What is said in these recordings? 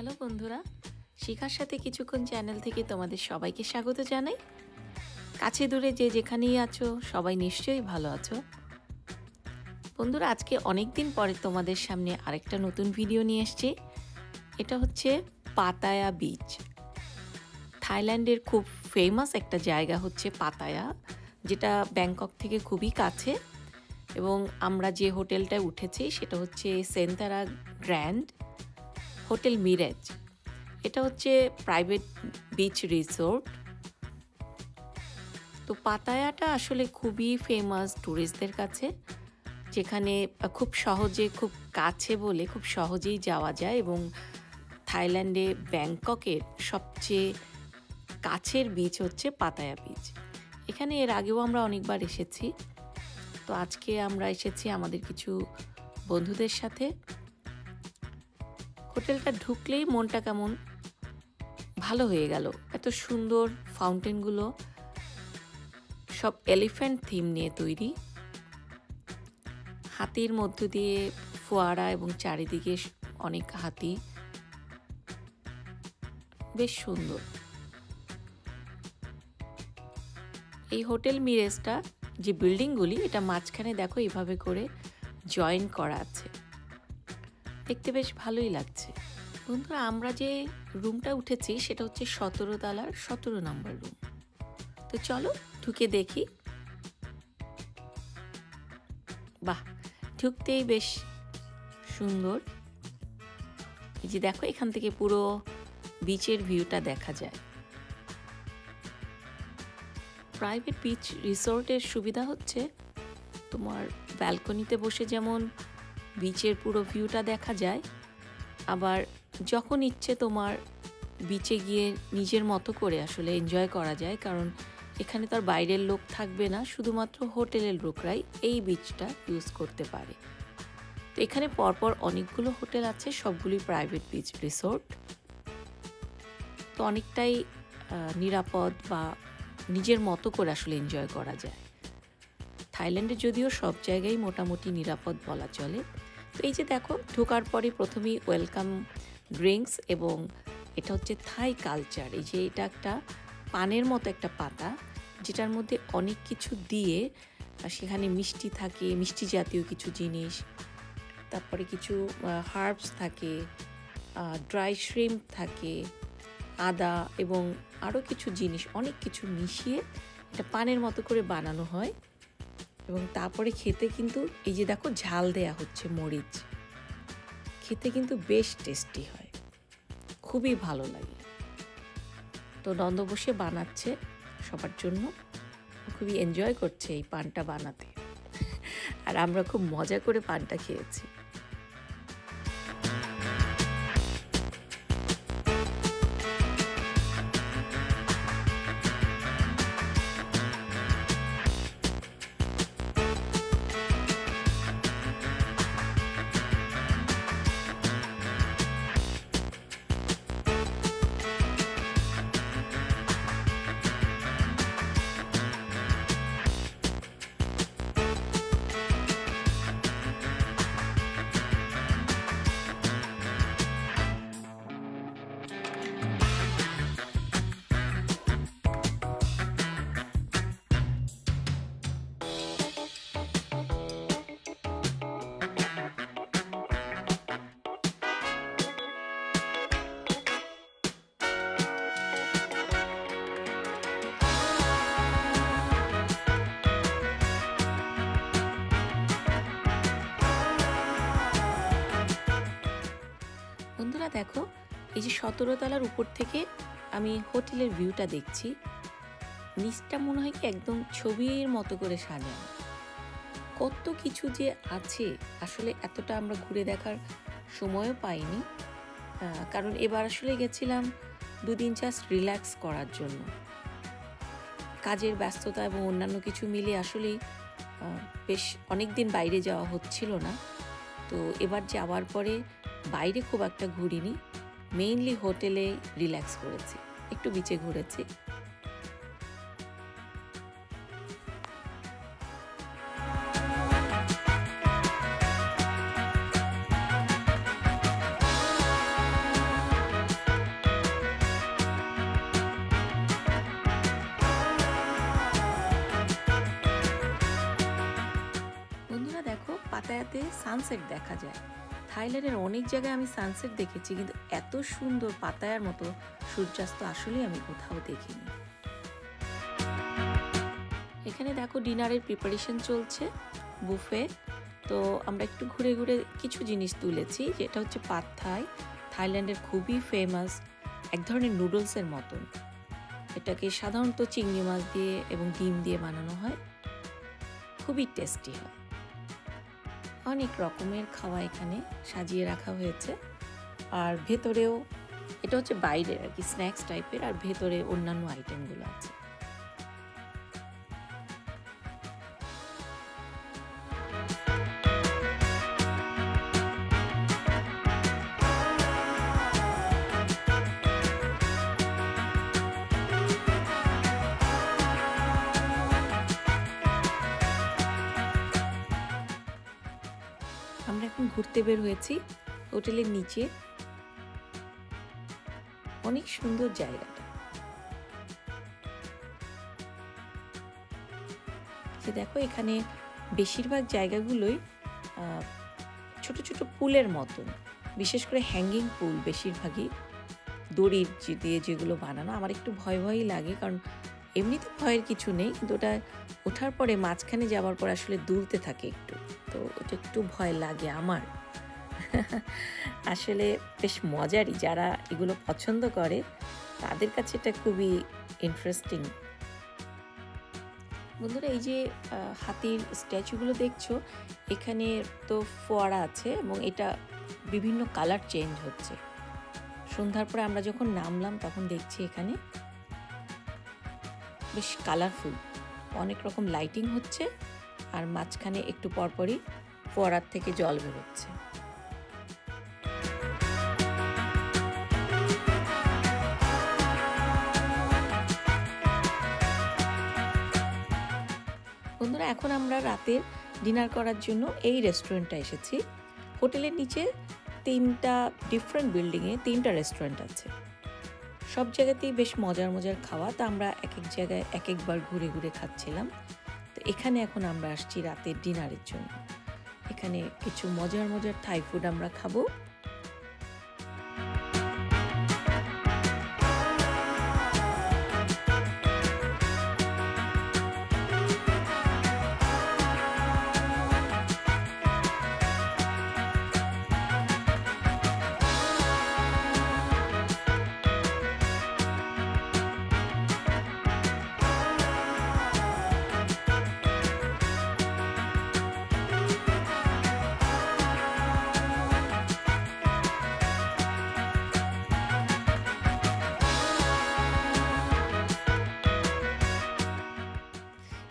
Hello বন্ধুরা, শিখার সাথে কিছুক্ষণ চ্যানেল থেকে তোমাদের সবাইকে স্বাগত জানাই। কাছে দূরে যে যেখানেই আছো সবাই নিশ্চয়ই ভালো আছো। বন্ধুরা, আজকে অনেক দিন পরে তোমাদের সামনে আরেকটা নতুন ভিডিও নিয়ে এসেছি। এটা হচ্ছে পাতায়া বিচ। থাইল্যান্ডের খুব ফেমাস একটা জায়গা হচ্ছে পাতায়া, যেটা ব্যাংকক থেকে খুবই কাছে। এবং আমরা যে হোটেলটায় উঠেছি সেটা হচ্ছে সেন্তারা গ্র্যান্ড হোটেল মিরাজ। এটা হচ্ছে প্রাইভেট বিচ রিসোর্ট। তো পাতায়াটা আসলে খুবই ফেমাস ট্যুরিস্টদের কাছে, যেখানে খুব সহজে, খুব কাছে বলে খুব সহজেই যাওয়া যায়। এবং থাইল্যান্ডে ব্যাংককের সবচেয়ে কাছের বিচ হচ্ছে পাতায়া বিচ। এখানে এর আগেও আমরা অনেকবার এসেছি। তো আজকে আমরা এসেছি আমাদের কিছু বন্ধুদের সাথে। হোটেলটা ঢুকলেই মনটা কেমন ভালো হয়ে গেল। এত সুন্দর ফাউন্টেনগুলো, সব এলিফ্যান্ট থিম নিয়ে তৈরি। হাতির মধ্য দিয়ে ফোয়ারা এবং চারিদিকে অনেক হাতি, বেশ সুন্দর। এই হোটেল মিরাজটা যে বিল্ডিংগুলি, এটা মাঝখানে দেখো এইভাবে করে জয়েন করা আছে, দেখতে বেশ ভালোই লাগছে। বন্ধুরা, আমরা যে রুমটা উঠেছি সেটা হচ্ছে 17 তলার 17 নম্বর রুম। তো চলো ঢুকে দেখি। বাহ, ঢুকতেই বেশ সুন্দর। এই যে দেখো, এখান থেকে পুরো বিচের ভিউটা দেখা যায়। প্রাইভেট বিচ রিসোর্টের সুবিধা হচ্ছে তোমার ব্যালকনিতে বসে যেমন বিচের পুরো ভিউটা দেখা যায়, আবার যখন ইচ্ছে তোমার বিচে গিয়ে নিজের মতো করে আসলে এনজয় করা যায়। কারণ এখানে তার বাইরের লোক থাকবে না, শুধুমাত্র হোটেলের লোকরাই এই বিচটা ইউজ করতে পারে। তো এখানে পরপর অনেকগুলো হোটেল আছে, সবগুলি প্রাইভেট বিচ রিসোর্ট। তো অনেকটাই নিরাপদ বা নিজের মতো করে আসলে এনজয় করা যায়। থাইল্যান্ডে যদিও সব জায়গায় মোটামুটি নিরাপদ বলা চলে। তো এই যে দেখো, ঢোকার পরে প্রথমেই ওয়েলকাম ড্রিঙ্কস, এবং এটা হচ্ছে থাই কালচার। এই যে এটা একটা পানের মতো একটা পাতা, যেটার মধ্যে অনেক কিছু দিয়ে সেখানে মিষ্টি থাকে, মিষ্টি জাতীয় কিছু জিনিস, তারপরে কিছু হার্বস থাকে, ড্রাই শ্রিম্প থাকে, আদা এবং আরও কিছু জিনিস, অনেক কিছু মিশিয়ে এটা পানের মতো করে বানানো হয়। এবং তারপরে খেতে কিন্তু এই যে দেখো, ঝাল দেয়া হচ্ছে মরিচ, খেতে কিন্তু বেশ টেস্টি হয়, খুবই ভালো লাগে। তো নন্দ বসে বানাচ্ছে সবার জন্য, খুবই এনজয় করছে এই পানটা বানাতে। আর আমরা খুব মজা করে পানটা খেয়েছি। বন্ধুরা দেখো, এই যে 17 তলার উপর থেকে আমি হোটেলের ভিউটা দেখছি। নিচটা মনে হয় কি একদম ছবির মতো করে সাজানো, কত কিছু যে আছে আসলে এতটা আমরা ঘুরে দেখার সময়ও পাইনি। কারণ এবার আসলে গেছিলাম দুদিন জাস্ট রিল্যাক্স করার জন্য। কাজের ব্যস্ততা এবং অন্যান্য কিছু মিলে আসলেই বেশ অনেক দিন বাইরে যাওয়া হচ্ছিল না। তো এবার যাওয়ার পরে বাইরে খুব একটা ঘুরিনি, মেইনলি হোটেলে রিল্যাক্স করেছি, একটু বিচে ঘুরেছি। পাতায়াতে সানসেট দেখা যায়। থাইল্যান্ডের অনেক জায়গায় আমি সানসেট দেখেছি, কিন্তু এত সুন্দর পাতায়ার মতো সূর্যাস্ত আসলেই আমি কোথাও দেখিনি। এখানে দেখো ডিনারের প্রিপারেশন চলছে, বুফে। তো আমরা একটু ঘুরে ঘুরে কিছু জিনিস তুলেছি, যেটা হচ্ছে পাদ থাই, থাইল্যান্ডের খুবই ফেমাস এক ধরনের নুডলসের মতন। এটাকে সাধারণত চিংড়ি মাছ দিয়ে এবং ডিম দিয়ে বানানো হয়, খুবই টেস্টি হয়। অনেক রকমের খাওয়া এখানে সাজিয়ে রাখা হয়েছে। আর ভেতরেও এটা হচ্ছে বাইরের আর কি স্ন্যাক্স টাইপের, আর ভেতরে অন্যান্য আইটেমগুলো আছে। আমরা এখন ঘুরতে বের হয়েছি হোটেলের নিচে, অনেক সুন্দর জায়গাটা। দেখো এখানে বেশিরভাগ জায়গাগুলোই ছোট ছোট পুলের মতন, বিশেষ করে হ্যাঙ্গিং পুল বেশিরভাগই দড়ির দিয়ে যেগুলো বানানো। আমার একটু ভয় ভয়ই লাগে, কারণ এমনিতে ভয়ের কিছু নেই, কিন্তু ওটা ওঠার পরে মাঝখানে যাওয়ার পর আসলে দুলতে থাকে একটু, তো ওটা একটু ভয় লাগে আমার। আসলে বেশ মজারই, যারা এগুলো পছন্দ করে তাদের কাছে এটা খুবই ইন্টারেস্টিং। বন্ধুরা, এই যে হাতির স্ট্যাচুগুলো দেখছো, এখানে তো ফোয়ারা আছে এবং এটা বিভিন্ন কালার চেঞ্জ হচ্ছে। সন্ধ্যার পরে আমরা যখন নামলাম তখন দেখছি এখানে বেশ কালারফুল, অনেক রকম লাইটিং হচ্ছে, আর মাঝখানে একটু পরপরই ফোয়ারার থেকে জল বেরোচ্ছে। বন্ধুরা, এখন আমরা রাতের ডিনার করার জন্য এই রেস্টুরেন্টটা এসেছি। হোটেলের নিচে 3টা ডিফারেন্ট বিল্ডিংয়ে 3টা রেস্টুরেন্ট আছে, সব জায়গাতেই বেশ মজার মজার খাওয়া। তা আমরা এক এক জায়গায় এক একবার ঘুরে ঘুরে খাচ্ছিলাম। তো এখানে এখন আমরা আসছি রাতের ডিনারের জন্য। এখানে কিছু মজার মজার থাই ফুড আমরা খাবো।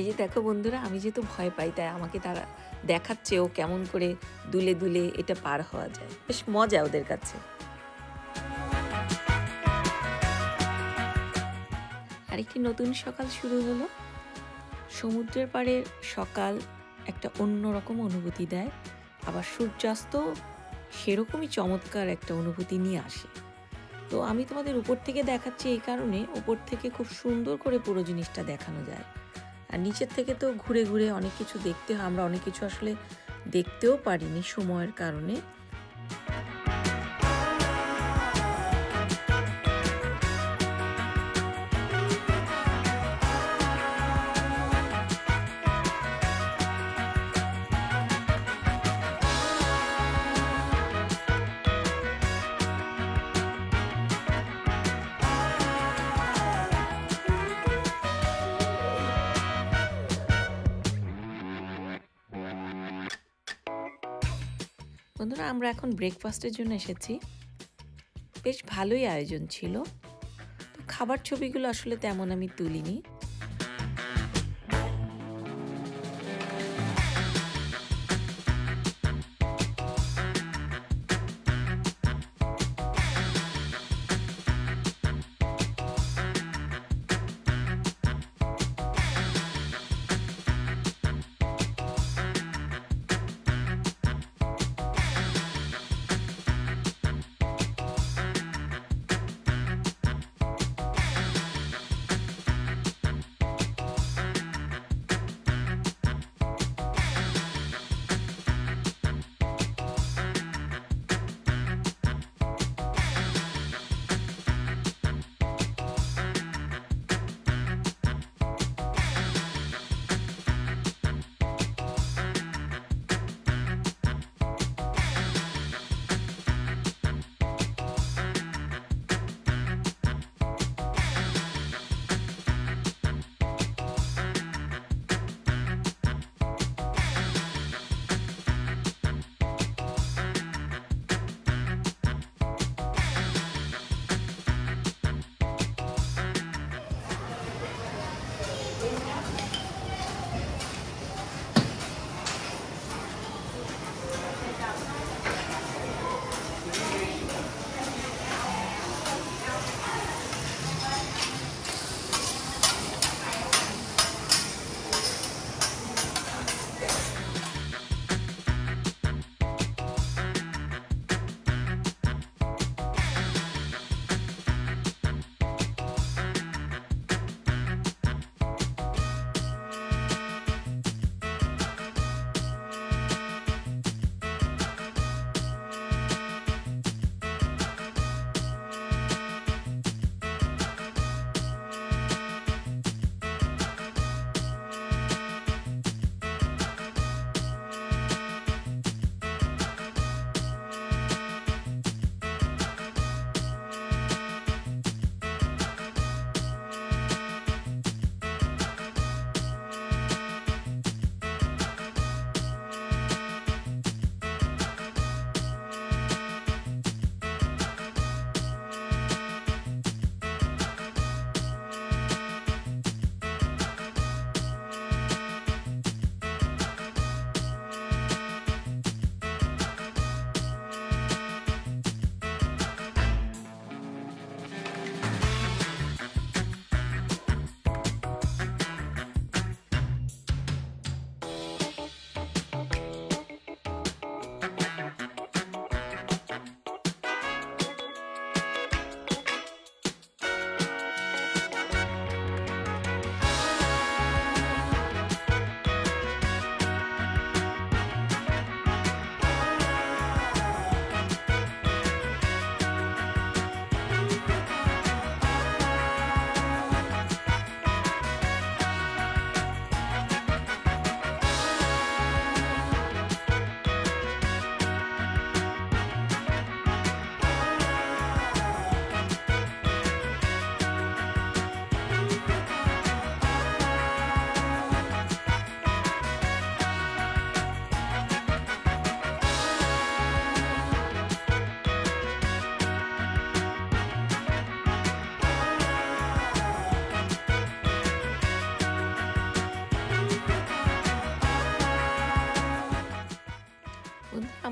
এই যে দেখো বন্ধুরা, আমি যেহেতু ভয় পাই তাই আমাকে তারা দেখাচ্ছে ও কেমন করে দুলে দুলে এটা পার হওয়া যায়। বেশ মজা ওদের কাছে। আরেকটি নতুন সকাল শুরু হলো। সমুদ্রের পাড়ের সকাল একটা অন্যরকম অনুভূতি দেয়, আবার সূর্যাস্ত সেরকমই চমৎকার একটা অনুভূতি নিয়ে আসে। তো আমি তোমাদের উপর থেকে দেখাচ্ছি এই কারণে, উপর থেকে খুব সুন্দর করে পুরো জিনিসটা দেখানো যায়। আর নিচের থেকে তো ঘুরে ঘুরে অনেক কিছু দেখতে হয়, আমরা অনেক কিছু আসলে দেখতেও পারিনি সময়ের কারণে। বন্ধুরা, আমরা এখন ব্রেকফাস্টের জন্য এসেছি। বেশ ভালোই আয়োজন ছিল। তো খাবার ছবিগুলো আসলে তেমন আমি তুলিনি।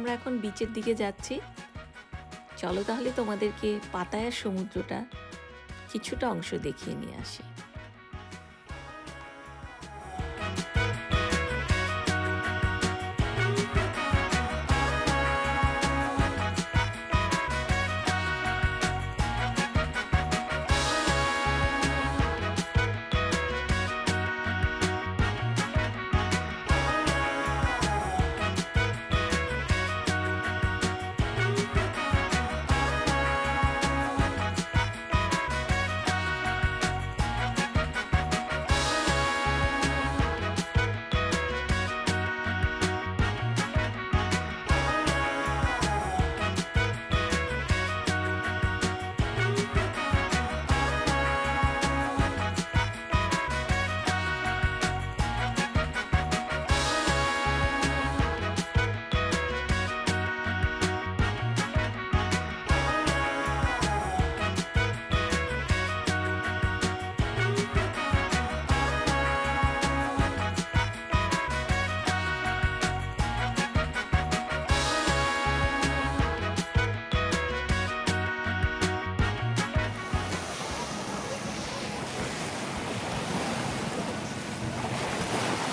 আমরা এখন বিচের দিকে যাচ্ছি। চলো তাহলে তোমাদেরকে পাতায়ার সমুদ্রটা কিছুটা অংশ দেখিয়ে নিয়ে আসি।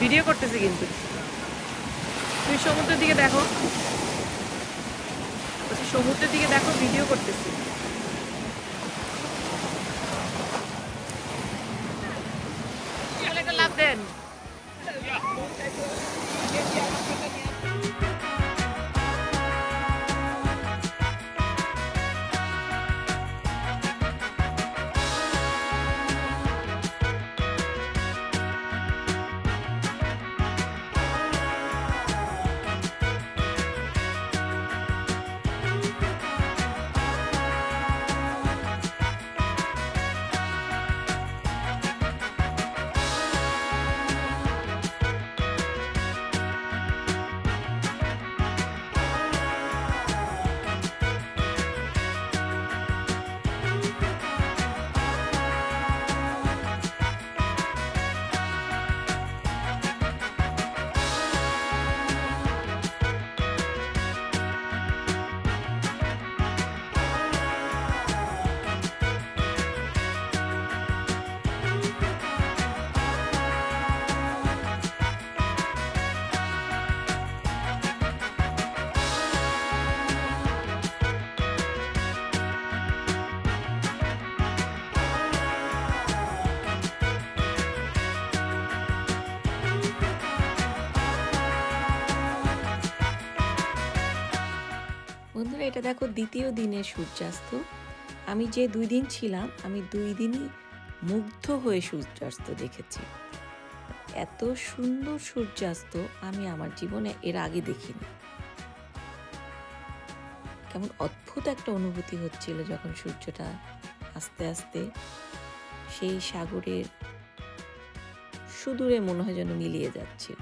ভিডিও করতেছি কিন্তু তুমি সমুদ্রের দিকে দেখো, সমুদ্রের দিকে দেখো, ভিডিও করতেছি। লাভ দেন। বন্ধুরা, এটা দেখো দ্বিতীয় দিনের সূর্যাস্ত। আমি যে 2 দিন ছিলাম, আমি 2 দিনই মুগ্ধ হয়ে সূর্যাস্ত দেখেছি। এত সুন্দর সূর্যাস্ত আমি আমার জীবনে এর আগে দেখিনি। কেমন অদ্ভুত একটা অনুভূতি হচ্ছিল যখন সূর্যটা আস্তে আস্তে সেই সাগরের সুদূরে মনে হয় যেন মিলিয়ে যাচ্ছিল।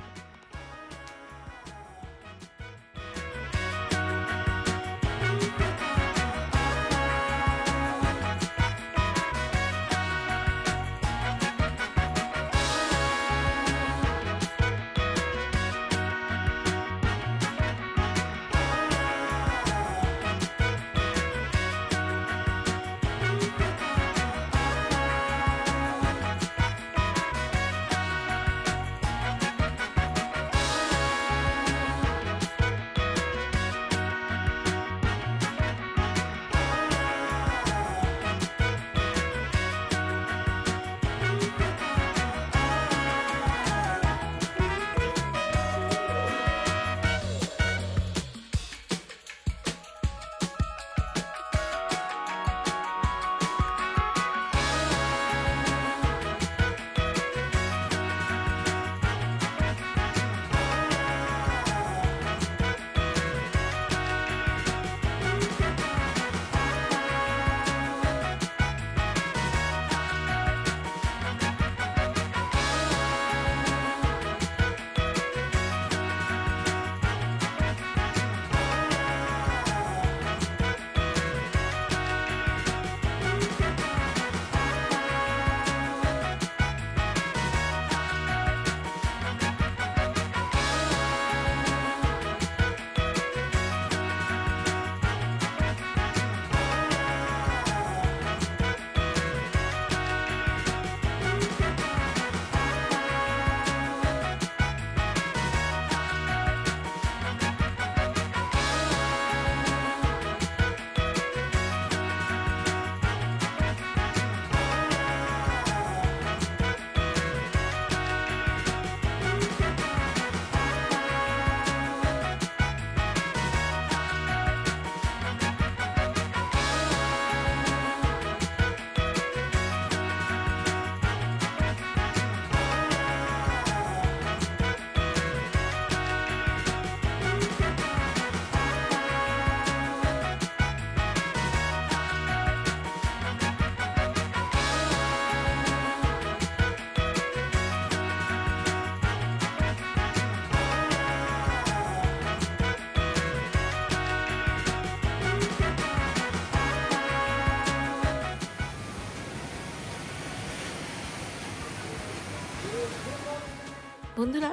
বন্ধুরা,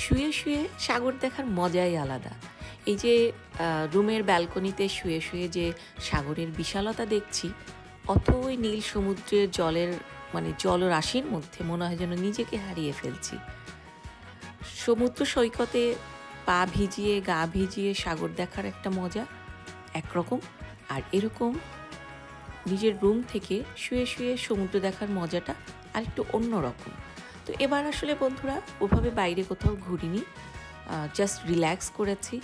শুয়ে শুয়ে সাগর দেখার মজাই আলাদা। এই যে রুমের ব্যালকনিতে শুয়ে শুয়ে যে সাগরের বিশালতা দেখছি, অথই নীল সমুদ্রের জলের জলরাশির মধ্যে মনে হয় যেন নিজেকে হারিয়ে ফেলছি। সমুদ্র সৈকতে পা ভিজিয়ে গা ভিজিয়ে সাগর দেখার একটা মজা একরকম, আর এরকম নিজের রুম থেকে শুয়ে শুয়ে সমুদ্র দেখার মজাটা আরেকটু অন্যরকম। তো এবার আসলে বন্ধুরা ওভাবে বাইরে কোথাও ঘুরিনি, জাস্ট রিল্যাক্স করেছি,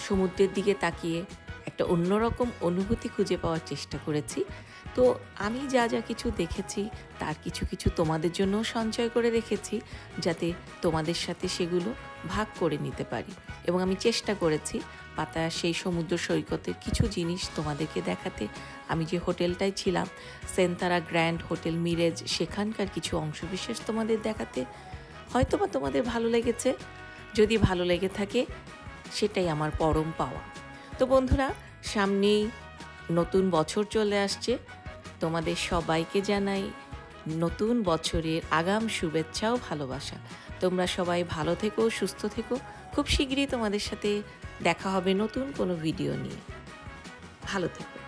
সমুদ্রের দিকে তাকিয়ে একটা অন্যরকম অনুভূতি খুঁজে পাওয়ার চেষ্টা করেছি। তো আমি যা যা কিছু দেখেছি তার কিছু কিছু তোমাদের জন্য সঞ্চয় করে রেখেছি, যাতে তোমাদের সাথে সেগুলো ভাগ করে নিতে পারি। এবং আমি চেষ্টা করেছি পাতায়া সেই সমুদ্র সৈকতের কিছু জিনিস তোমাদেরকে দেখাতে। আমি যে হোটেলটায় ছিলাম, সেন্তারা গ্র্যান্ড হোটেল মিরেজ, সেখানকার কিছু অংশবিশেষ তোমাদের দেখাতে। হয়তোবা তোমাদের ভালো লেগেছে, যদি ভালো লেগে থাকে সেটাই আমার পরম পাওয়া। তো বন্ধুরা, সামনেই নতুন বছর চলে আসছে, তোমাদের সবাইকে জানাই নতুন বছরের আগাম শুভেচ্ছা ও ভালোবাসা। তোমরা সবাই ভালো থেকো, সুস্থ থেকো। খুব শীঘ্রই তোমাদের সাথে দেখা হবে নতুন কোনো ভিডিও নিয়ে। ভালো থেকো।